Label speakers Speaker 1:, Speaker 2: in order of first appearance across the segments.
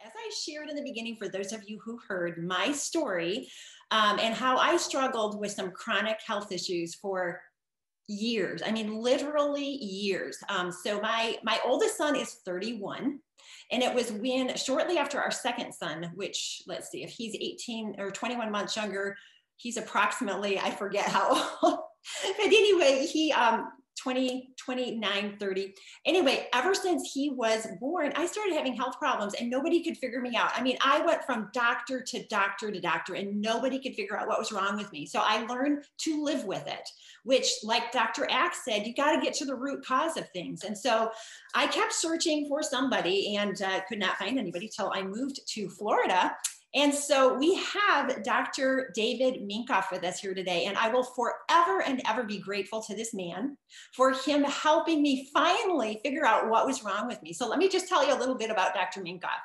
Speaker 1: As I shared in the beginning, for those of you who heard my story and how I struggled with some chronic health issues for years, I mean, literally years. So my oldest son is 31. And it was when shortly after our second son, which let's see, if he's 18 or 21 months younger, he's approximately, I forget how old, but anyway, he 20, 29, 30. Anyway, ever since he was born, I started having health problems and nobody could figure me out. I mean, I went from doctor to doctor to doctor and nobody could figure out what was wrong with me. So I learned to live with it, which, like Dr. Axe said, you got to get to the root cause of things. And so I kept searching for somebody and could not find anybody till I moved to Florida. And so we have Dr. David Minkoff with us here today, and I will forever and ever be grateful to this man for him helping me finally figure out what was wrong with me. So let me just tell you a little bit about Dr. Minkoff.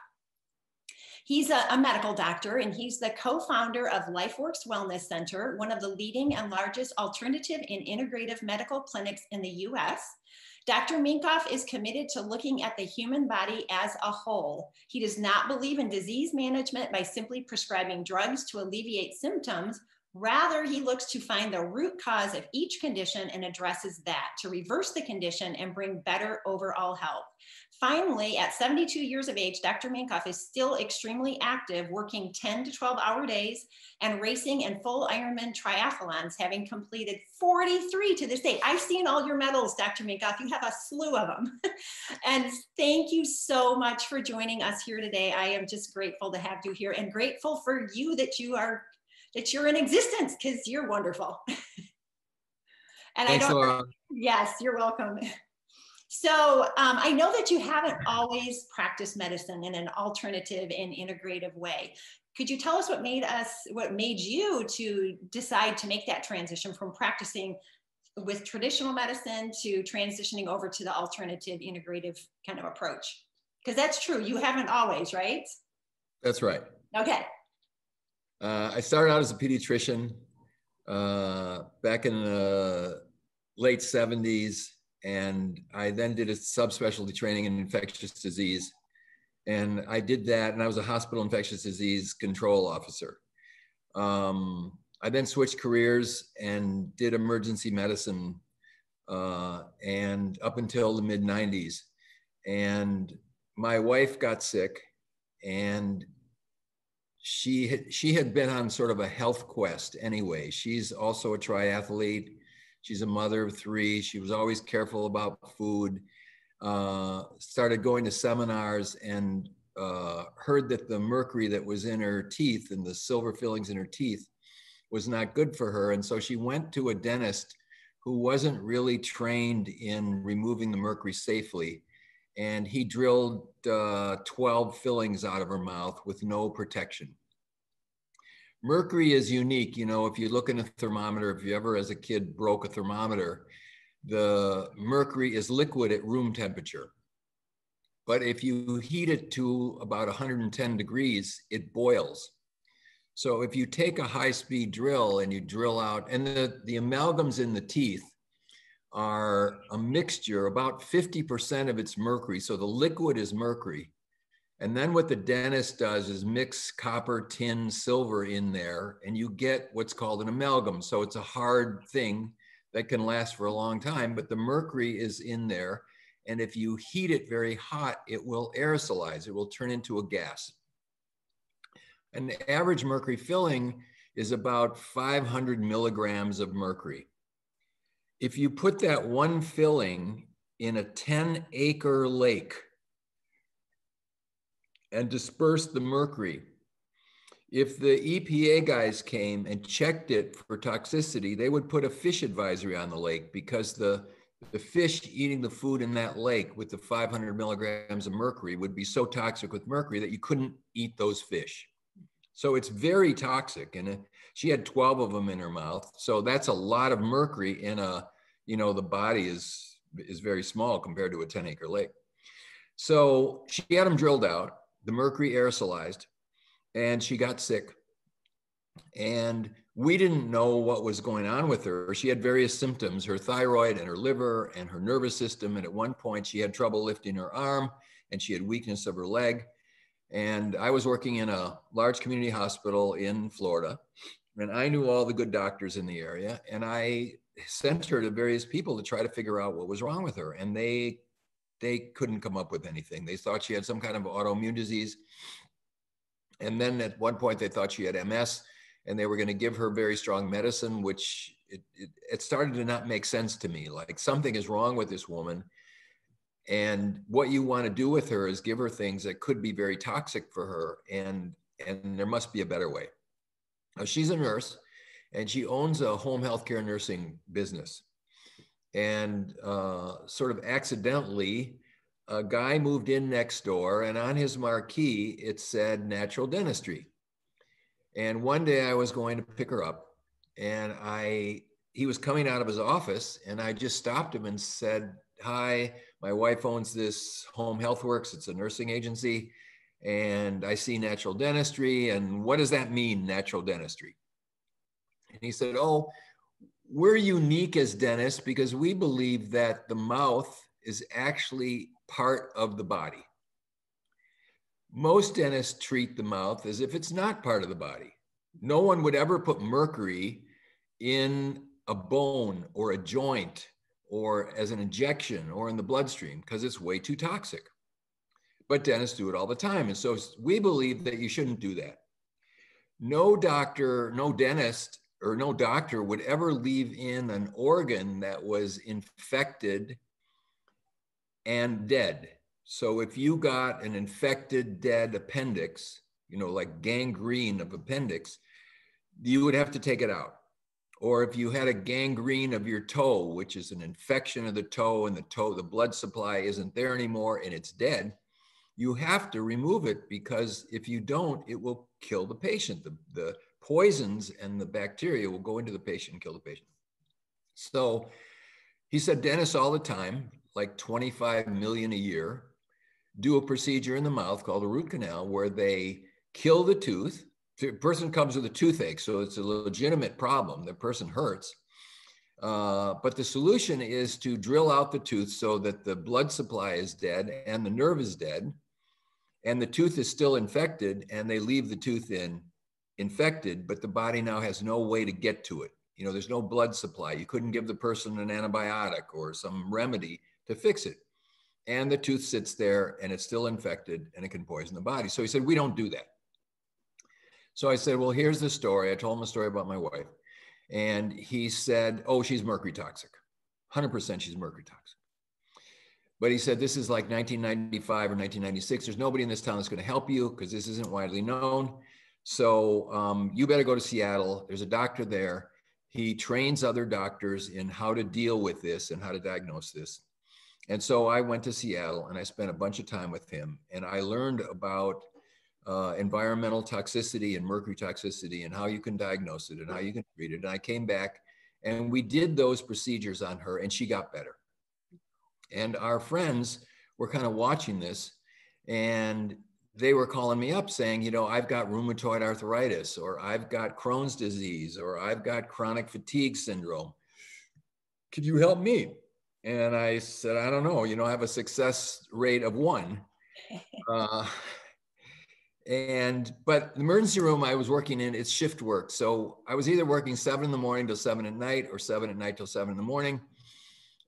Speaker 1: He's a medical doctor, and he's the co-founder of LifeWorks Wellness Center, one of the leading and largest alternative and integrative medical clinics in the US. Dr. Minkoff is committed to looking at the human body as a whole. He does not believe in disease management by simply prescribing drugs to alleviate symptoms. Rather, he looks to find the root cause of each condition and addresses that to reverse the condition and bring better overall health. Finally, at 72 years of age, Dr. Minkoff is still extremely active, working 10 to 12-hour days and racing in full Ironman triathlons, having completed 43 to this day. I've seen all your medals, Dr. Minkoff. You have a slew of them. And thank you so much for joining us here today. I am just grateful to have you here and grateful for you that you're in existence, because you're wonderful. And
Speaker 2: Thanks, Laura.
Speaker 1: Yes, you're welcome. So I know that you haven't always practiced medicine in an alternative and integrative way. Could you tell us what made you to decide to make that transition from practicing with traditional medicine to transitioning over to the alternative integrative kind of approach? Because that's true. You haven't always, right?
Speaker 2: That's right.
Speaker 1: Okay.
Speaker 2: I started out as a pediatrician back in the late 70s. And I then did a subspecialty training in infectious disease. And I did that, and I was a hospital infectious disease control officer. I then switched careers and did emergency medicine and up until the mid 90s. And my wife got sick, and she had been on sort of a health quest anyway. She's also a triathlete. She's a mother of 3. She was always careful about food, started going to seminars, and heard that the mercury that was in her teeth and the silver fillings in her teeth was not good for her. And so she went to a dentist who wasn't really trained in removing the mercury safely. And he drilled 12 fillings out of her mouth with no protection. Mercury is unique. You know, if you look in a thermometer, if you ever as a kid broke a thermometer, the mercury is liquid at room temperature. But if you heat it to about 110 degrees, it boils. So if you take a high-speed drill and you drill out, and the amalgams in the teeth are a mixture, about 50% of it's mercury. So the liquid is mercury. And then what the dentist does is mix copper, tin, silver in there, and you get what's called an amalgam. So it's a hard thing that can last for a long time, but the mercury is in there. And if you heat it very hot, it will aerosolize. It will turn into a gas. And the average mercury filling is about 500 milligrams of mercury. If you put that one filling in a 10-acre lake and disperse the mercury, if the EPA guys came and checked it for toxicity, they would put a fish advisory on the lake, because the fish eating the food in that lake with the 500 milligrams of mercury would be so toxic with mercury that you couldn't eat those fish. So it's very toxic. And she had 12 of them in her mouth. So that's a lot of mercury in a, you know, the body is very small compared to a 10-acre lake. So she had them drilled out. The mercury aerosolized, and she got sick. And we didn't know what was going on with her. She had various symptoms, her thyroid and her liver and her nervous system. And at one point she had trouble lifting her arm, and she had weakness of her leg. And I was working in a large community hospital in Florida, and I knew all the good doctors in the area, and I sent her to various people to try to figure out what was wrong with her. And they couldn't come up with anything. They thought she had some kind of autoimmune disease. And then at one point they thought she had MS, and they were going to give her very strong medicine, which it started to not make sense to me. Like, something is wrong with this woman. And what you want to do with her is give her things that could be very toxic for her. And there must be a better way. Now, she's a nurse, and she owns a home healthcare nursing business. And sort of accidentally, a guy moved in next door, and on his marquee, it said natural dentistry. And one day I was going to pick her up, and he was coming out of his office, and I just stopped him and said, "Hi, my wife owns this Home HealthWorks. It's a nursing agency, and I see natural dentistry. And what does that mean, natural dentistry?" And he said, "Oh, we're unique as dentists because we believe that the mouth is actually part of the body. Most dentists treat the mouth as if it's not part of the body. No one would ever put mercury in a bone or a joint or as an injection or in the bloodstream because it's way too toxic. But dentists do it all the time. And so we believe that you shouldn't do that. No doctor, no dentist, or no doctor would ever leave in an organ that was infected and dead. So if you got an infected, dead appendix, like gangrene of appendix, you would have to take it out. Or if you had a gangrene of your toe, which is an infection of the toe, and the blood supply isn't there anymore and it's dead, you have to remove it, because if you don't, it will kill the patient. The poisons and the bacteria will go into the patient and kill the patient. So he said dentists all the time, like 25 million a year, do a procedure in the mouth called a root canal, where they kill the tooth. The person comes with a toothache, so it's a legitimate problem. The person hurts. But the solution is to drill out the tooth so that the blood supply is dead and the nerve is dead, and the tooth is still infected, and they leave the tooth in infected, but the body now has no way to get to it. There's no blood supply. You couldn't give the person an antibiotic or some remedy to fix it. And the tooth sits there and it's still infected and it can poison the body. So he said, we don't do that. So I said, well, here's the story. I told him a story about my wife. And he said, oh, she's mercury toxic. 100% she's mercury toxic. But he said, this is like 1995 or 1996. There's nobody in this town that's going to help you because this isn't widely known. So you better go to Seattle. There's a doctor there. He trains other doctors in how to deal with this and how to diagnose this. And so I went to Seattle and I spent a bunch of time with him. And I learned about environmental toxicity and mercury toxicity and how you can diagnose it and how you can treat it. And I came back and we did those procedures on her and she got better. And our friends were kind of watching this, and they were calling me up saying, I've got rheumatoid arthritis, or I've got Crohn's disease, or I've got chronic fatigue syndrome. Could you help me? And I said, I don't know, I have a success rate of 1. But the emergency room I was working in, it's shift work. So I was either working 7 in the morning till 7 at night, or 7 at night till 7 in the morning.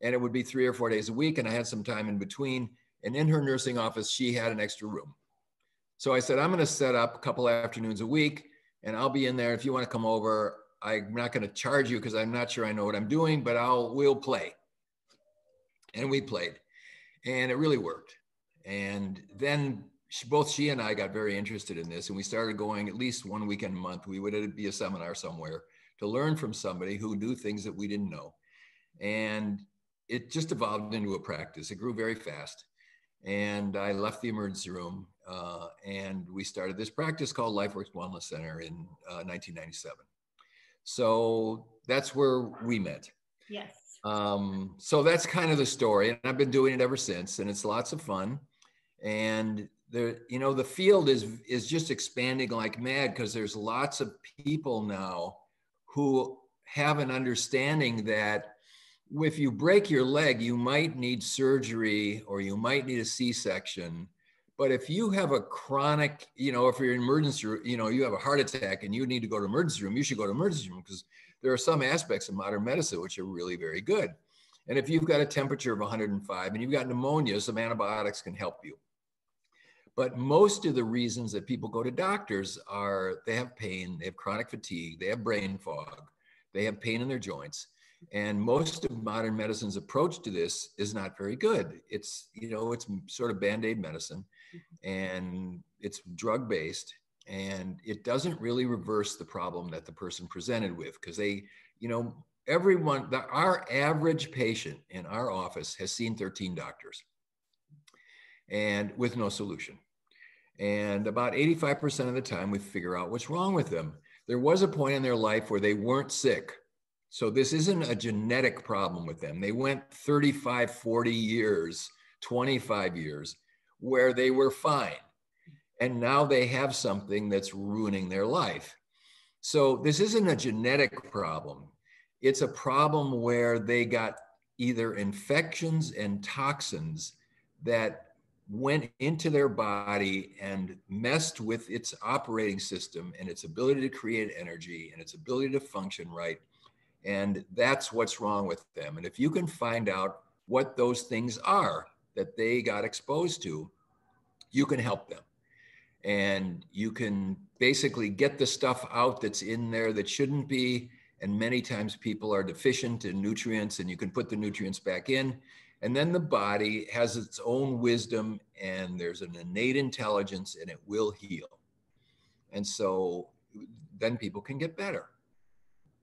Speaker 2: And it would be 3 or 4 days a week. And I had some time in between. And in her nursing office, she had an extra room. So I said, I'm going to set up a couple of afternoons a week and I'll be in there. If you want to come over, I'm not going to charge you because I'm not sure I know what I'm doing, but we'll play. And we played and it really worked. And then both she and I got very interested in this, and we started going at least 1 weekend a month. We would be a seminar somewhere to learn from somebody who knew things that we didn't know. And it just evolved into a practice. It grew very fast. And I left the emergency room and we started this practice called LifeWorks Wellness Center in 1997. So that's where we met.
Speaker 1: Yes.
Speaker 2: So that's kind of the story. And I've been doing it ever since, and it's lots of fun. And the field is just expanding like mad because there's lots of people now who have an understanding that if you break your leg, you might need surgery or you might need a C-section, But if you have a chronic, you know, if you're in emergency room, you know, you have a heart attack and you need to go to emergency room, you should go to emergency room, because there are some aspects of modern medicine which are really very good. And if you've got a temperature of 105 and you've got pneumonia, some antibiotics can help you. But most of the reasons that people go to doctors are they have pain, they have chronic fatigue, they have brain fog, they have pain in their joints. And most of modern medicine's approach to this is not very good. It's, you know, it's sort of Band-Aid medicine, and it's drug-based, and it doesn't really reverse the problem that the person presented with, because they, you know, our average patient in our office has seen 13 doctors and with no solution. And about 85% of the time we figure out what's wrong with them. There was a point in their life where they weren't sick. So this isn't a genetic problem with them. They went 35, 40 years, 25 years where they were fine. And now they have something that's ruining their life. So this isn't a genetic problem. It's a problem where they got either infections and toxins that went into their body and messed with its operating system and its ability to create energy and its ability to function right. And that's what's wrong with them. And if you can find out what those things are that they got exposed to, you can help them. And you can basically get the stuff out that's in there that shouldn't be. And many times people are deficient in nutrients, and you can put the nutrients back in. And then the body has its own wisdom, and there's an innate intelligence, and it will heal. And so then people can get better.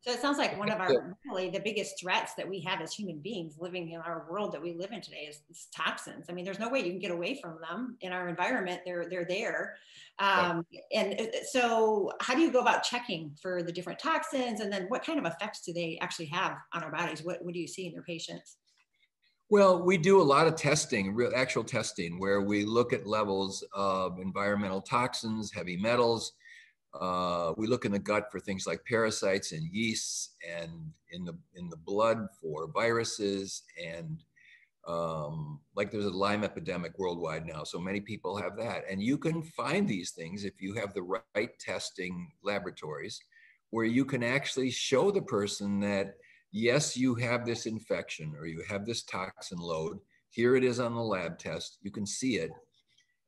Speaker 1: So it sounds like one of our, really the biggest threats that we have as human beings living in our world that we live in today is toxins. I mean, there's no way you can get away from them in our environment. They're there. And so how do you go about checking for the different toxins? And then what kind of effects do they actually have on our bodies? What do you see in your patients?
Speaker 2: Well, we do a lot of testing, real actual testing, where we look at levels of environmental toxins, heavy metals. We look in the gut for things like parasites and yeasts, and in the blood for viruses, and like there's a Lyme epidemic worldwide now, so many people have that. And you can find these things if you have the right testing laboratories, where you can actually show the person that, yes, you have this infection or you have this toxin load. Here it is on the lab test. You can see it.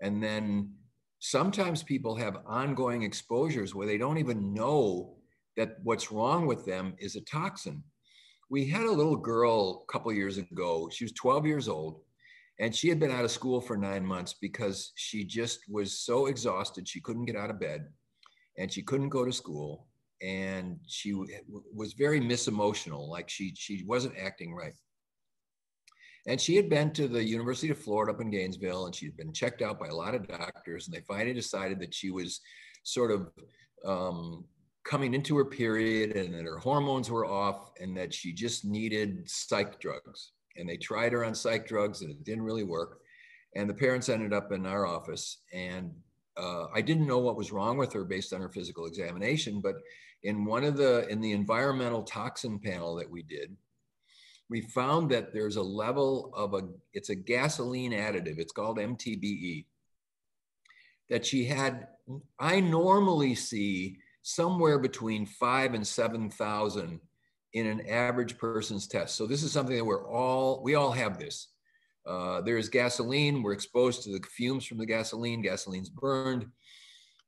Speaker 2: And then sometimes people have ongoing exposures where they don't even know that what's wrong with them is a toxin. We had a little girl a couple of years ago. She was 12 years old, and she had been out of school for 9 months because she just was so exhausted. She couldn't get out of bed, and she couldn't go to school. And she was very misemotional, like she wasn't acting right. And she had been to the University of Florida up in Gainesville, and she'd been checked out by a lot of doctors, and they finally decided that she was sort of coming into her period, and that her hormones were off, and that she just needed psych drugs. And they tried her on psych drugs, and it didn't really work. And the parents ended up in our office, and I didn't know what was wrong with her based on her physical examination, but in the environmental toxin panel that we did, we found that there's a level of it's a gasoline additive. It's called MTBE, that she had. I normally see somewhere between 5,000 and 7,000 in an average person's test. So this is something that we all have this. There's gasoline, we're exposed to the fumes from the gasoline, gasoline's burned.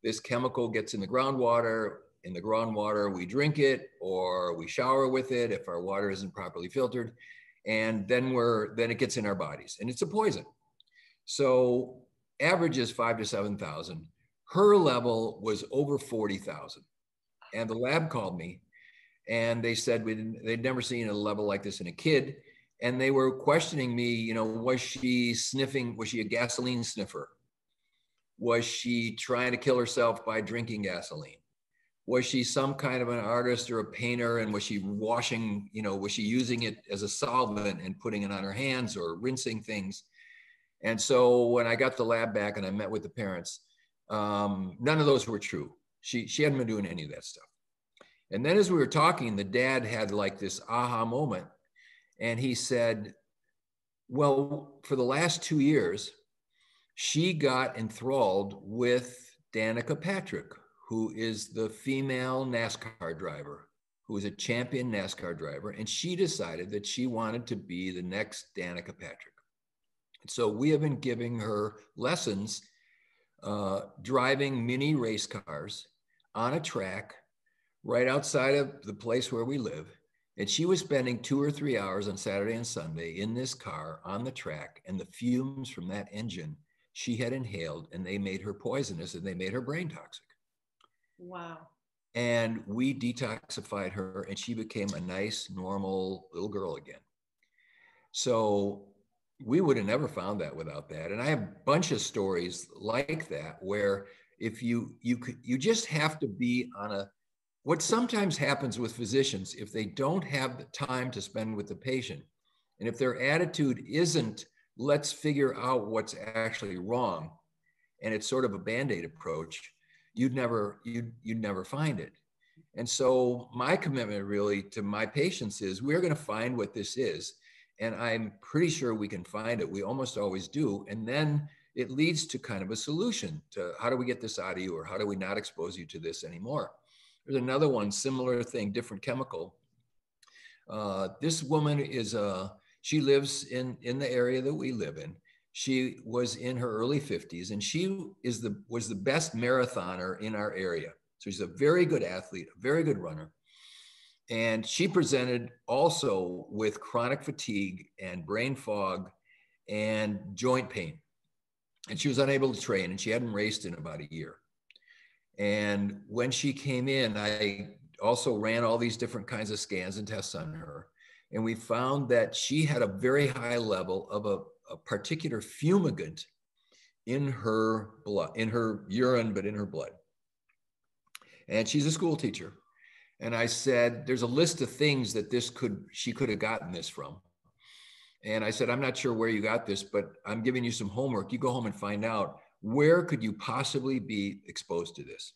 Speaker 2: This chemical gets in the groundwater. In the groundwater, we drink it or we shower with it if our water isn't properly filtered. And then it gets in our bodies, and it's a poison. So average is 5,000 to 7,000. Her level was over 40,000. And the lab called me, and they said they'd never seen a level like this in a kid. And they were questioning me, was she sniffing? Was she a gasoline sniffer? Was she trying to kill herself by drinking gasoline? Was she some kind of an artist or a painter? And was she washing, was she using it as a solvent and putting it on her hands or rinsing things? And so when I got the lab back and I met with the parents, none of those were true. She hadn't been doing any of that stuff. And then as we were talking, the dad had like this aha moment. And he said, well, for the last 2 years, she got enthralled with Danica Patrick, who is the female NASCAR driver, who is a champion NASCAR driver. And she decided that she wanted to be the next Danica Patrick. So we have been giving her lessons driving mini race cars on a track right outside of the place where we live. And she was spending 2 or 3 hours on Saturday and Sunday in this car on the track, and the fumes from that engine she had inhaled, and they made her poisonous and they made her brain toxic.
Speaker 1: Wow.
Speaker 2: And we detoxified her, and she became a nice, normal little girl again. So we would have never found that without that. And I have a bunch of stories like that, where if you just have to be on a, what sometimes happens with physicians, if they don't have the time to spend with the patient, and if their attitude isn't, let's figure out what's actually wrong, and it's sort of a Band-Aid approach, you'd never find it. And so my commitment really to my patients is, we're going to find what this is. And I'm pretty sure we can find it. We almost always do. And then it leads to kind of a solution to, how do we get this out of you, or how do we not expose you to this anymore? There's another one, similar thing, different chemical. This woman is she lives in the area that we live in. She was in her early 50s, and she was the best marathoner in our area. So she's a very good athlete, a very good runner. And she presented also with chronic fatigue and brain fog and joint pain. And she was unable to train, and she hadn't raced in about a year. And when she came in, I also ran all these different kinds of scans and tests on her. And we found that she had a very high level of a particular fumigant in her blood, in her urine, but in her blood. And she's a school teacher. And I said, there's a list of things that she could have gotten this from. And I said, I'm not sure where you got this, but I'm giving you some homework. You go home and find out, where could you possibly be exposed to this?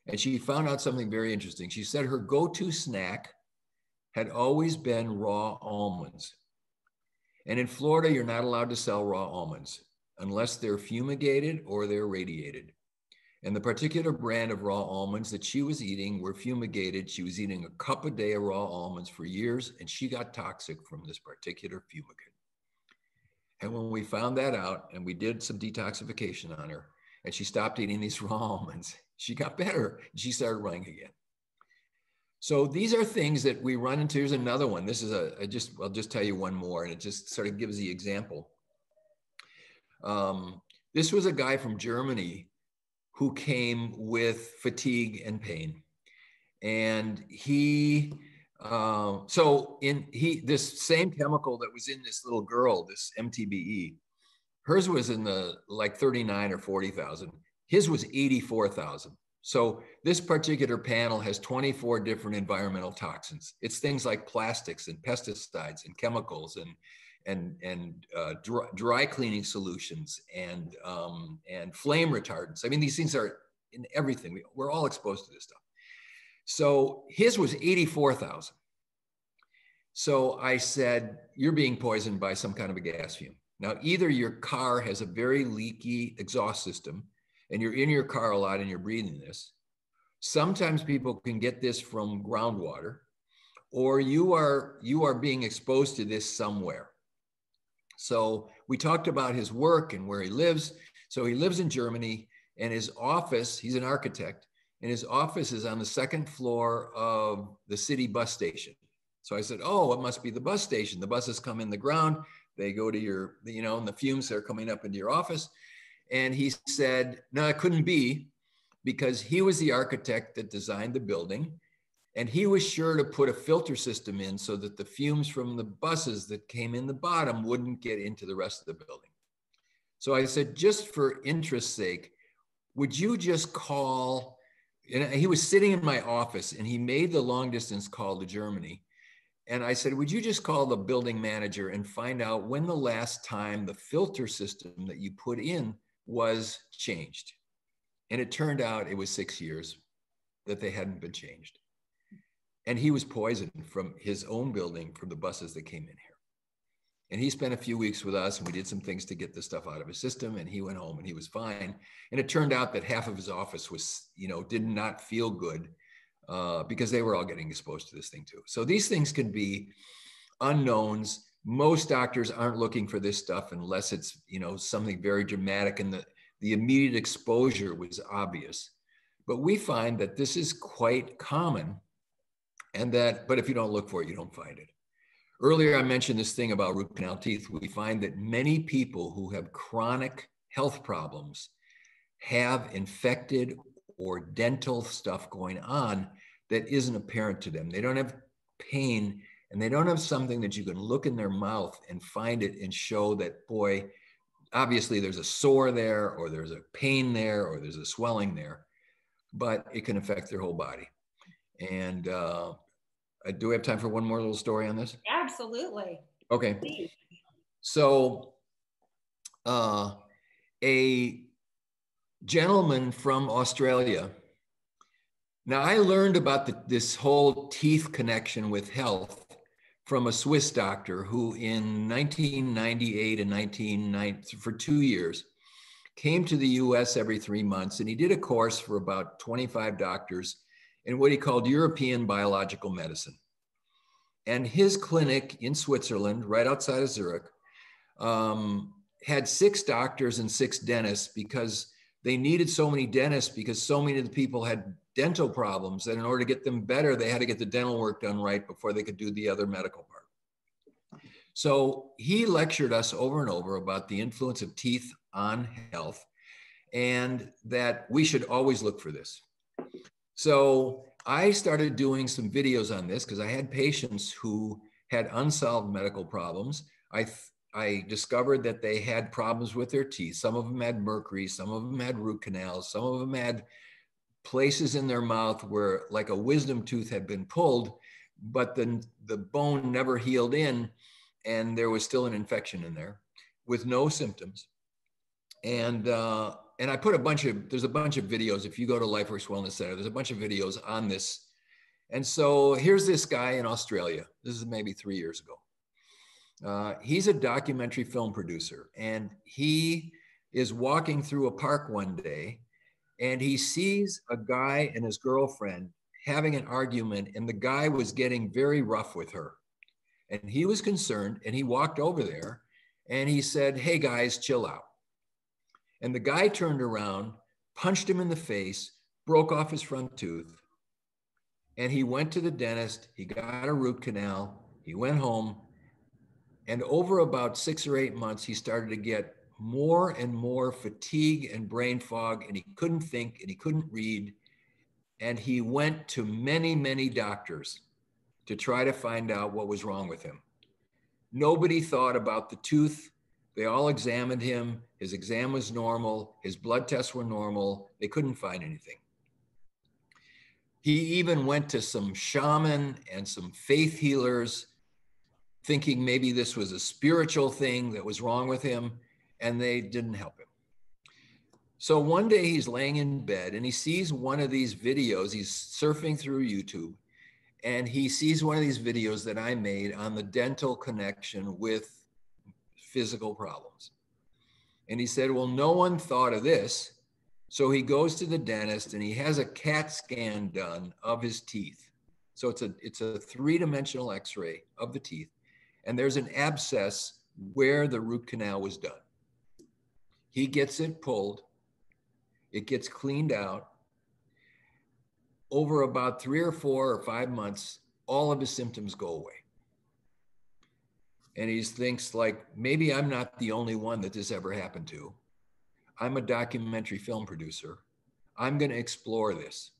Speaker 2: And she found out something very interesting. She said her go-to snack had always been raw almonds. And in Florida, you're not allowed to sell raw almonds unless they're fumigated or they're radiated. And the particular brand of raw almonds that she was eating were fumigated. She was eating a cup a day of raw almonds for years, and she got toxic from this particular fumigant. And when we found that out, and we did some detoxification on her, and she stopped eating these raw almonds, she got better, and she started running again. So these are things that we run into. Here's another one. This is I'll just tell you one more, and it just sort of gives the example. This was a guy from Germany who came with fatigue and pain. And this same chemical that was in this little girl, this MTBE, hers was in the like 39 or 40,000. His was 84,000. So this particular panel has 24 different environmental toxins. It's things like plastics and pesticides and chemicals and dry cleaning solutions and flame retardants. I mean, these things are in everything. We're all exposed to this stuff. So his was 84,000. So I said, you're being poisoned by some kind of a gas fume. Now, either your car has a very leaky exhaust system and you're in your car a lot and you're breathing this. Sometimes people can get this from groundwater, or you are being exposed to this somewhere. So we talked about his work and where he lives. So he lives in Germany, and his office, he's an architect, and his office is on the second floor of the city bus station. So I said, oh, it must be the bus station. The buses come in the ground, they go to your, and the fumes are coming up into your office. And he said, no, it couldn't be, because he was the architect that designed the building. And he was sure to put a filter system in so that the fumes from the buses that came in the bottom wouldn't get into the rest of the building. So I said, just for interest's sake, would you just call, and he was sitting in my office and he made the long distance call to Germany. And I said, would you just call the building manager and find out when the last time the filter system that you put in was changed? And it turned out it was 6 years that they hadn't been changed. And he was poisoned from his own building from the buses that came in here. And he spent a few weeks with us, and we did some things to get the stuff out of his system, and he went home and he was fine. And it turned out that half of his office was, did not feel good because they were all getting exposed to this thing too. So these things can be unknowns. Most doctors aren't looking for this stuff unless it's, something very dramatic and the immediate exposure was obvious. But we find that this is quite common, but if you don't look for it, you don't find it. Earlier, I mentioned this thing about root canal teeth. We find that many people who have chronic health problems have infected or dental stuff going on that isn't apparent to them. They don't have pain, and they don't have something that you can look in their mouth and find it and show that, boy, obviously there's a sore there, or there's a pain there, or there's a swelling there, but it can affect their whole body. And do we have time for one more little story on this?
Speaker 1: Absolutely.
Speaker 2: Okay.
Speaker 1: Please.
Speaker 2: So a gentleman from Australia. Now, I learned about this whole teeth connection with health from a Swiss doctor who in 1998 and 1990, for 2 years, came to the US every 3 months, and he did a course for about 25 doctors in what he called European biological medicine. And his clinic in Switzerland, right outside of Zurich, had 6 doctors and 6 dentists because they needed so many dentists because so many of the people had dental problems that in order to get them better, they had to get the dental work done right before they could do the other medical part. So he lectured us over and over about the influence of teeth on health and that we should always look for this. So I started doing some videos on this because I had patients who had unsolved medical problems. I discovered that they had problems with their teeth. Some of them had mercury, some of them had root canals, some of them had places in their mouth where like a wisdom tooth had been pulled, but the bone never healed in and there was still an infection in there with no symptoms. And I put there's a bunch of videos. If you go to LifeWorks Wellness Center, there's a bunch of videos on this. And so here's this guy in Australia. This is maybe 3 years ago. He's a documentary film producer, and he is walking through a park one day, and he sees a guy and his girlfriend having an argument, and the guy was getting very rough with her. And he was concerned, and he walked over there, and he said, "Hey guys, chill out." And the guy turned around, punched him in the face, broke off his front tooth, and he went to the dentist. He got a root canal. He went home. And over about 6 or 8 months, he started to get more and more fatigue and brain fog, and he couldn't think and he couldn't read. And he went to many, many doctors to try to find out what was wrong with him. Nobody thought about the tooth. They all examined him. His exam was normal. His blood tests were normal. They couldn't find anything. He even went to some shaman and some faith healers, thinking maybe this was a spiritual thing that was wrong with him, and they didn't help him. So one day he's laying in bed and he sees one of these videos. He's surfing through YouTube, and he sees one of these videos that I made on the dental connection with physical problems. And he said, well, no one thought of this. So he goes to the dentist and he has a CAT scan done of his teeth. So it's a 3-dimensional X-ray of the teeth. And there's an abscess where the root canal was done. He gets it pulled. It gets cleaned out. Over about 3 or 4 or 5 months, all of his symptoms go away. And he thinks like, maybe I'm not the only one that this ever happened to. I'm a documentary film producer. I'm going to explore this.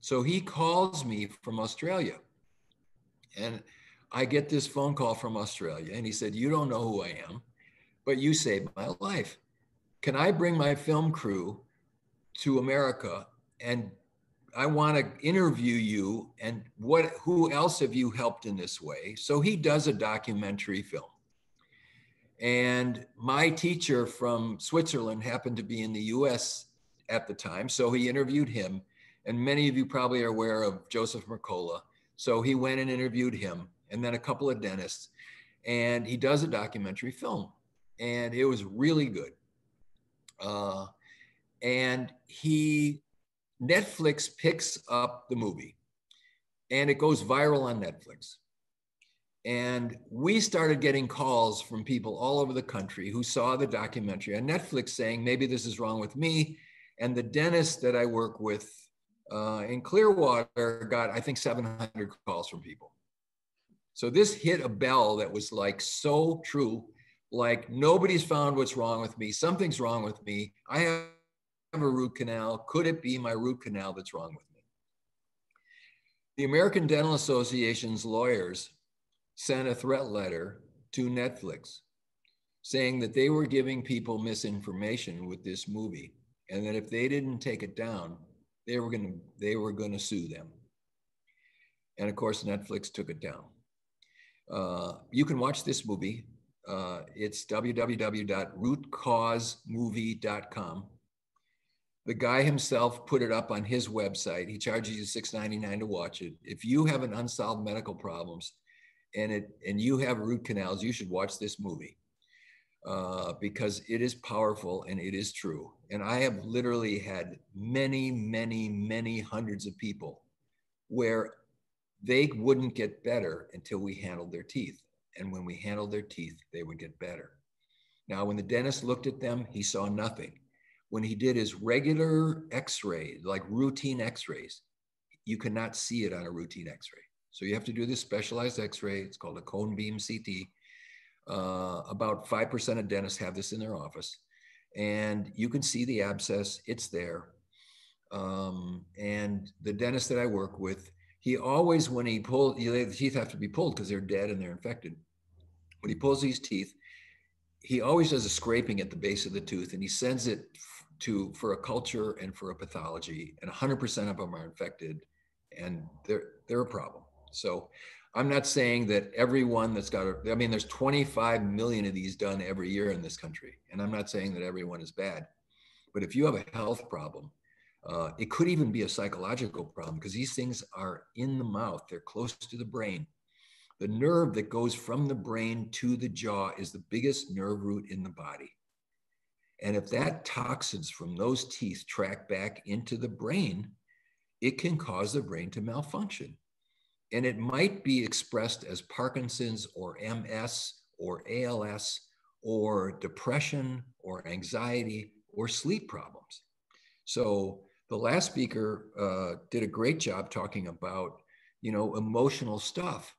Speaker 2: So he calls me from Australia. And I get this phone call from Australia, and he said, you don't know who I am, but you saved my life. Can I bring my film crew to America, and I want to interview you, and who else have you helped in this way? So he does a documentary film. And my teacher from Switzerland happened to be in the US at the time, so he interviewed him. And many of you probably are aware of Joseph Mercola. So he went and interviewed him, and then a couple of dentists. and he does a documentary film, and it was really good. And Netflix picks up the movie, and it goes viral on Netflix. And we started getting calls from people all over the country who saw the documentary on Netflix saying, maybe this is wrong with me. And the dentist that I work with in Clearwater got, I think, 700 calls from people. So this hit a bell that was like so true, like nobody's found what's wrong with me. Something's wrong with me. I have a root canal. Could it be my root canal that's wrong with me? The American Dental Association's lawyers sent a threat letter to Netflix saying that they were giving people misinformation with this movie, and that if they didn't take it down, they were going to sue them. And of course, Netflix took it down. You can watch this movie. It's www.rootcausemovie.com. The guy himself put it up on his website. He charges you $6.99 to watch it. If you have an unsolved medical problems and you have root canals, you should watch this movie because it is powerful and it is true. And I have literally had many, many, many hundreds of people where they wouldn't get better until we handled their teeth. And when we handled their teeth, they would get better. Now, when the dentist looked at them, he saw nothing. When he did his regular x-ray, like routine x-rays, you cannot see it on a routine x-ray. So you have to do this specialized x-ray. It's called a cone beam CT. About 5% of dentists have this in their office. And you can see the abscess, it's there. And the dentist that I work with, he always, when he pulls, the teeth have to be pulled because they're dead and they're infected. When he pulls these teeth, he always does a scraping at the base of the tooth, and he sends it for a culture and for a pathology, and 100% of them are infected, and they're a problem. So I'm not saying that everyone that's got I mean, there's 25 million of these done every year in this country, and I'm not saying that everyone is bad, but if you have a health problem, it could even be a psychological problem because these things are in the mouth. They're close to the brain. The nerve that goes from the brain to the jaw is the biggest nerve root in the body. And if that toxins from those teeth track back into the brain, it can cause the brain to malfunction. And it might be expressed as Parkinson's or MS or ALS or depression or anxiety or sleep problems. So the last speaker did a great job talking about, emotional stuff.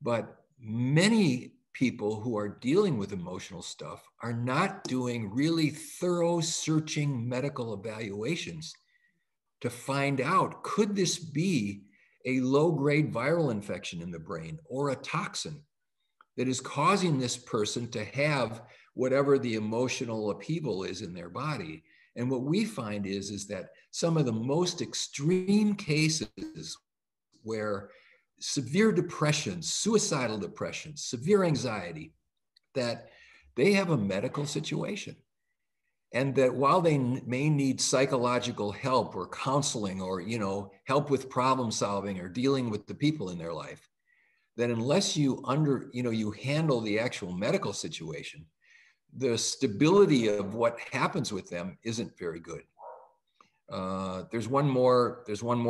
Speaker 2: But many people who are dealing with emotional stuff are not doing really thorough searching medical evaluations to find out, could this be a low-grade viral infection in the brain or a toxin that is causing this person to have whatever the emotional upheaval is in their body? And what we find is that some of the most extreme cases where severe depression, suicidal depression, severe anxiety, that they have a medical situation. And that while they may need psychological help or counseling or, help with problem solving or dealing with the people in their life, that unless you handle the actual medical situation, the stability of what happens with them isn't very good. There's one more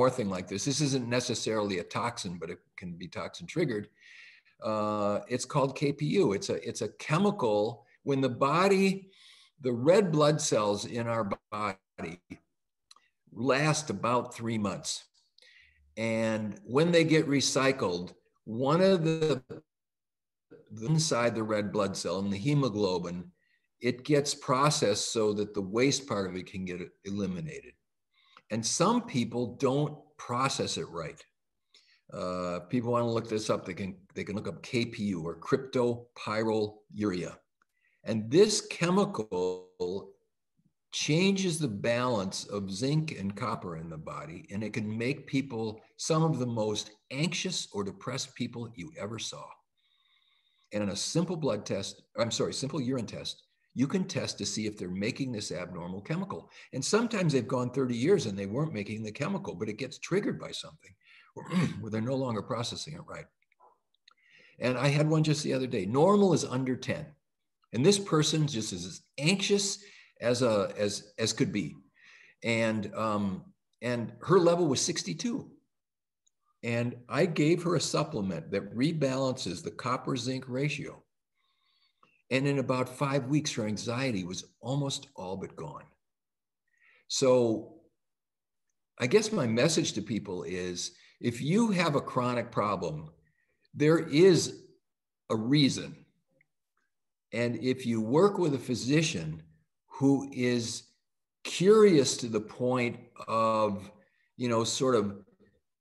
Speaker 2: thing like this. This isn't necessarily a toxin, but it can be toxin triggered. It's called KPU. It's a chemical when the red blood cells in our body last about 3 months. And when they get recycled, one of the inside the red blood cell and the hemoglobin, it gets processed so that the waste part of it can get eliminated. And some people don't process it right. People want to look this up. They can look up KPU or cryptopyruria. And this chemical changes the balance of zinc and copper in the body, and it can make people some of the most anxious or depressed people you ever saw. And in a simple simple urine test, you can test to see if they're making this abnormal chemical. And sometimes they've gone 30 years and they weren't making the chemical, but it gets triggered by something where they're no longer processing it right. And I had one just the other day. Normal is under 10. And this person just is as anxious as could be. And her level was 62. And I gave her a supplement that rebalances the copper zinc ratio. And in about 5 weeks, her anxiety was almost all but gone. So I guess my message to people is, if you have a chronic problem, there is a reason. And if you work with a physician who is curious to the point of, sort of,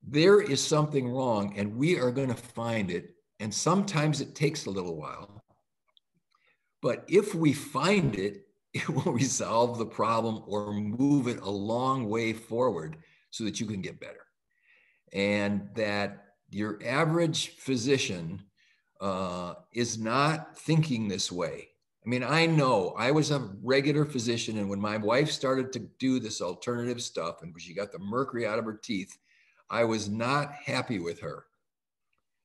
Speaker 2: there is something wrong and we are going to find it. And sometimes it takes a little while. But if we find it, it will resolve the problem or move it a long way forward so that you can get better. And that your average physician is not thinking this way. I mean, I know I was a regular physician, and when my wife started to do this alternative stuff and she got the mercury out of her teeth, I was not happy with her.